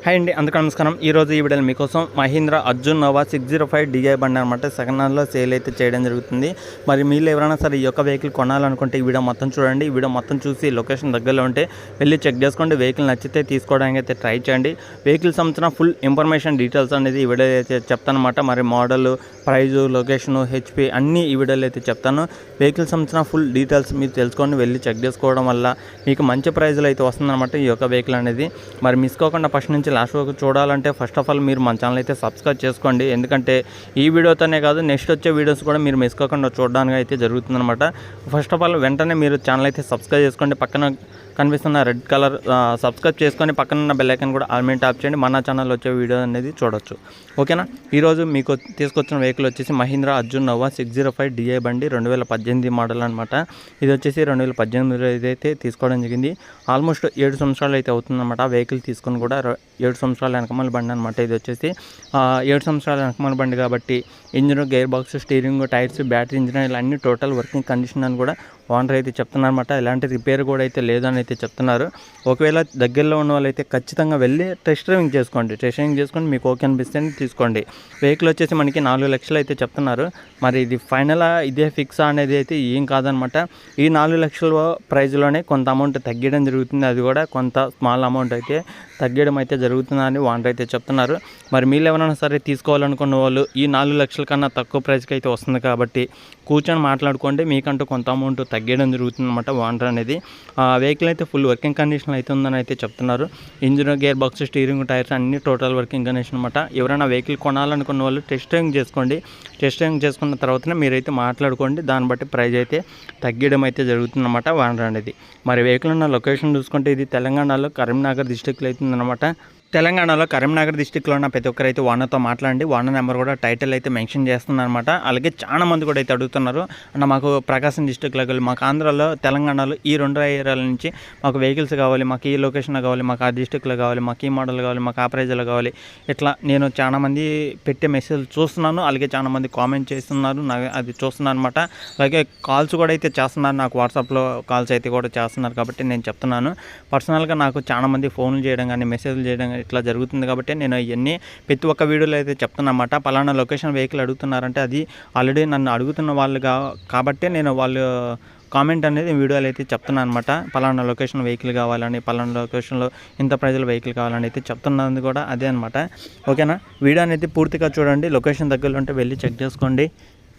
Hi అండి, అందుకు నమస్కారం. ఈరోజు ఈ వీడియోలో మీకోసం మహీంద్రా అర్జున్ నోవా 605 DI బండి అనమాట సెకండ్ హ్యాండ్లో సేల్ అయితే చేయడం జరుగుతుంది. మరి మీరు ఎవరైనా సరే ఈ యొక్క వెహికల్ కొనాలనుకుంటే ఈ వీడియో మొత్తం చూడండి. ఈ వీడియో మొత్తం చూసి లొకేషన్ దగ్గరలో ఉంటే వెళ్ళి చెక్ చేసుకోండి. వెహికల్ నచ్చితే తీసుకోవడానికి అయితే ట్రై చేయండి. వెహికల్ సంబంధించిన ఫుల్ ఇన్ఫర్మేషన్ డీటెయిల్స్ అనేది ఈ వీడియో అయితే చెప్తానమాట. మరి మోడల్, ప్రైజు, లొకేషను, హెచ్పి అన్నీ ఈ వీడియోలో అయితే చెప్తాను. వెహికల్ సంబంధించిన ఫుల్ డీటెయిల్స్ మీరు తెలుసుకొని వెళ్ళి చెక్ చేసుకోవడం వల్ల మీకు మంచి ప్రైజ్లో అయితే వస్తుందన్నమాట ఈ యొక్క వెహికల్ అనేది. మరి మిస్ కాకుండా ఫస్ట్ నుంచి లాస్ట్ వరకు చూడాలంటే ఫస్ట్ ఆఫ్ ఆల్ మీరు మన ఛానల్ అయితే సబ్స్క్రైబ్ చేసుకోండి. ఎందుకంటే ఈ వీడియోతోనే కాదు నెక్స్ట్ వచ్చే వీడియోస్ కూడా మీరు మిస్ కాకుండా చూడడానికి అయితే జరుగుతుందన్నమాట. ఫస్ట్ ఆఫ్ ఆల్ వెంటనే మీరు ఛానల్ అయితే సబ్స్క్రైబ్ చేసుకోండి. పక్కన కనిపిస్తున్న రెడ్ కలర్ సబ్స్క్రైబ్ చేసుకొని పక్కన ఉన్న బెల్ ఐకాన్ కూడా ఆల్ మీద ట్యాప్ చేయండి. మన ఛానల్ వచ్చే వీడియో అనేది చూడొచ్చు. ఓకేనా. ఈరోజు మీకు తీసుకొచ్చిన వెహికల్ వచ్చేసి మహీంద్రా అర్జున్ నోవా 605 DI బండి 2018 మోడల్ అనమాట. ఇది వచ్చేసి 2018 అయితే తీసుకోవడం జరిగింది. ఆల్మోస్ట్ 7 సంవత్సరాలు అయితే అవుతుందన్నమాట. వెహికల్ తీసుకొని కూడా 7 సంవత్సరాల వెనకమాల బండి అనమాట. ఇది వచ్చేసి 7 సంవత్సరాల వెనకమాల బండి కాబట్టి engine, gear box, steering, tyres, battery, engine ఇలా అన్ని టోటల్ వర్కింగ్ కండిషన్ అని కూడా ఓనర్ అయితే చెప్తున్నారన్నమాట. ఎలాంటి రిపేర్ కూడా అయితే లేదని అయితే చెప్తున్నారు. ఒకవేళ దగ్గరలో ఉన్న వాళ్ళైతే ఖచ్చితంగా వెళ్ళి టెస్ట్ డ్రైవింగ్ చేసుకోండి. టెస్ట్ డ్రైవింగ్ చేసుకొని మీకు ఓకే అనిపిస్తే తీసుకోండి. వెహికల్ వచ్చేసి మనకి 4 లక్షలు అయితే చెప్తున్నారు. మరి ఇది ఫైనలా ఇదే ఫిక్సా అనేది అయితే ఏం కాదనమాట. ఈ 4 లక్షల ప్రైజ్లోనే కొంత అమౌంట్ తగ్గడం జరుగుతుంది. అది కూడా కొంత స్మాల్ అమౌంట్ అయితే తగ్గడం అయితే జరుగుతుందని ఓనర్ అయితే చెప్తున్నారు. మరి మీరు ఎవరైనా సరే తీసుకోవాలనుకున్న వాళ్ళు ఈ 4 లక్షల కన్నా తక్కువ ప్రైస్కి అయితే వస్తుంది కాబట్టి కూర్చొని మాట్లాడుకోండి. మీకంటూ కొంత అమౌంట్ తగ్గడం జరుగుతుంది అనమాట. ఓనర్ అనేది వెహికల్ అయితే ఫుల్ వర్కింగ్ కండిషన్ అయితే ఉందని అయితే చెప్తున్నారు. Engine, gear box, steering, tyres అన్ని టోటల్ వర్కింగ్ కండిషన్ అనమాట. ఎవరైనా వెహికల్ కొనాలనుకున్న వాళ్ళు టెస్ట్ డ్రైవింగ్ చేసుకోండి. టెస్ట్ డ్రైవింగ్ చేసుకున్న తర్వాతనే మీరైతే మాట్లాడుకోండి. దాన్ని బట్టి ప్రైస్ అయితే తగ్గడం అయితే జరుగుతుందన్నమాట ఓనర్ అనేది. మరి వెహికల్ ఉన్న లొకేషన్ చూసుకుంటే ఇది తెలంగాణలో కరీంనగర్ డిస్టిక్లో అవుతుందన్నమాట. తెలంగాణలో కరీంనగర్ డిస్టిక్లో ఉన్న ప్రతి ఒక్కరైతే ఓనర్తో మాట్లాడండి. ఓనర్ నెంబర్ కూడా టైటిల్ అయితే మెన్షన్ చేస్తున్నారు అనమాట. అలాగే చాలా మంది కూడా అయితే అడుగుతున్నారు అన్న మాకు ప్రకాశం డిస్టిక్లో కావాలి, మాకు ఆంధ్రాలో, తెలంగాణలో ఈ 2 ఏరియాల నుంచి మాకు వెహికల్స్ కావాలి, మాకు ఈ లొకేషన్లో కావాలి, మాకు ఆ డిస్టిక్లో కావాలి, మాకు ఈ మోడల్ కావాలి, మాకు ఆ ప్రైజ్లో కావాలి. ఇట్లా నేను చాలా మంది పెట్టే మెసేజ్ చూస్తున్నాను. అలాగే చాలా మంది కామెంట్ చేస్తున్నారు, నాకు అది చూస్తున్నాను అనమాట. అలాగే కాల్స్ కూడా అయితే చేస్తున్నారు, నాకు వాట్సాప్లో కాల్స్ అయితే కూడా చేస్తున్నారు. కాబట్టి నేను చెప్తున్నాను, పర్సనల్గా నాకు చాలా మంది ఫోన్లు చేయడం కానీ మెసేజ్లు చేయడం కానీ ఇట్లా జరుగుతుంది. కాబట్టి నేను ఇవన్నీ ప్రతి ఒక్క వీడియోలో అయితే చెప్తున్నమాట. పలానా లొకేషన్ వెహికల్ అడుగుతున్నారంటే అది ఆల్రెడీ నన్ను అడుగుతున్న వాళ్ళు కాబట్టి నేను వాళ్ళు కామెంట్ అనేది వీడియోలు అయితే చెప్తున్నాను అనమాట. పలానా లొకేషన్ వెహికల్ కావాలని, పలానా లొకేషన్లో ఇంత ప్రైజ్లో వెహికల్ కావాలని అయితే చెప్తున్నది కూడా అదే అనమాట. ఓకేనా. వీడియో అనేది పూర్తిగా చూడండి. లొకేషన్ దగ్గరలో ఉంటే వెళ్ళి చెక్ చేసుకోండి.